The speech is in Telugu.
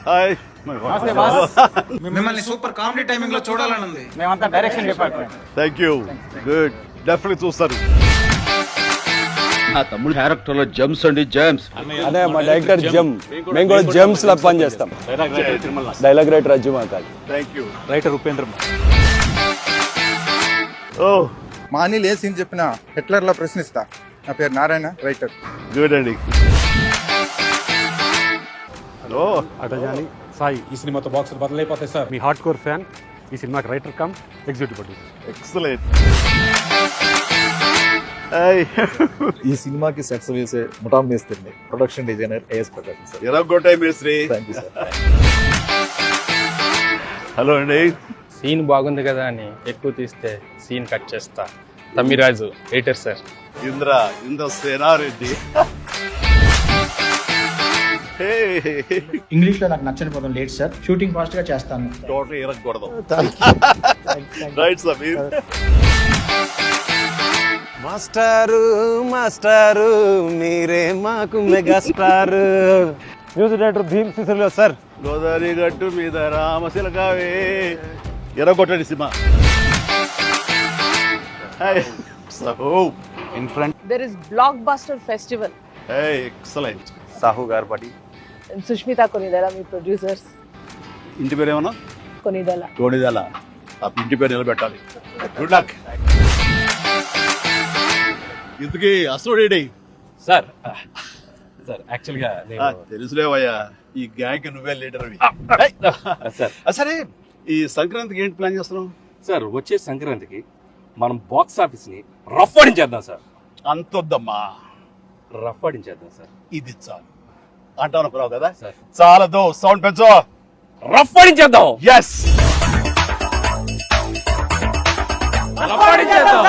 హాయ్ మిమ్మల్ని సూపర్ కామెడీ టైమింగ్ లో చూడాలని ఉంది. మేమంతా direction department. Thank you. Good, definitely చూస్తారు. నా తమ్ముడు క్యారెక్టర్ లో జమ్స్ అండి, జమ్స్. అదే మా డైరెక్టర్ జమ్. మేము కూడా జమ్స్ లా పని చేస్తాం. డైలాగ్ రైటర్ అజ్జు మాకాలి. Thank you. రైటర్ ఉపేంద్ర. ఓ మా అనిల్ ఏ సీన్ చెప్పినా హిట్లర్ లా ప్రశ్నిస్తా. నా పేరు నారాయణ, రైటర్. గుడ్ అండి. హలో అటజాని సాయి. ఈ సినిమాతో బాక్సులు బదులైపోతాయి సార్. మీ హార్డ్ కోర్ ఫ్యాన్. ఈ సినిమాకి writer cum executive producer. Excellent. ఈ సినిమాకి సెట్స్ వేసే ముఠా మేస్త్రిని, production designer AS Prakasam sir. ఎరగొట్టాయి మేస్త్రి. Thank you sir. హలో అండి. సీన్ బాగుంది కదా అని ఎక్కువ తీస్తే సీన్ కట్ చేస్తా. Tammiraju editor sir. Indra Sena Reddy. English లో నాకు నచ్చని పదం లేట్ సార్. షూటింగ్ ఫాస్ట్ గా చేస్తాను. టోటల్ ఎరగకూడదు. రైట్ సమీర్. మాస్టారు మీరే మాకు megastar. Music director Bheem Cecil sir. Godavari గట్టు మీద రామశిలకావే. ఎరగొట్టండి సినిమా. In front There is Blockbuster Festival. Excellent. Sahu గారు పడి And Sushmita Konidala, మీ ప్రొడ్యూసర్స్. ఇంటి పేరు ఏమన్నా? కొనిదల. కోడిదల. ఆ ఇంటి పేరు నిలబెట్టాలి. Good luck. ఇంతకీ అసలు సార్ యాక్చువల్గా తెలుసులేవయ్యా, ఈ గ్యాంగ్ నువ్వే లీడర్. సరే, ఈ సంక్రాంతికి ఏంటి ప్లాన్ చేస్తున్నావు? సార్ వచ్చే సంక్రాంతికి మనం బాక్స్ ఆఫీస్ ని రఫ్ ఆడించేద్దాం సార్. అంతొద్దమ్మా, రఫ్ ఆడించేద్దాం సార్. ఇది చాలు అంటావు అనుకున్నావు కదా సార్. చాలదు, సౌండ్ పెంచు. రఫ్ ఆడించేద్దాం. Yes, rough ఆడించేద్దాం.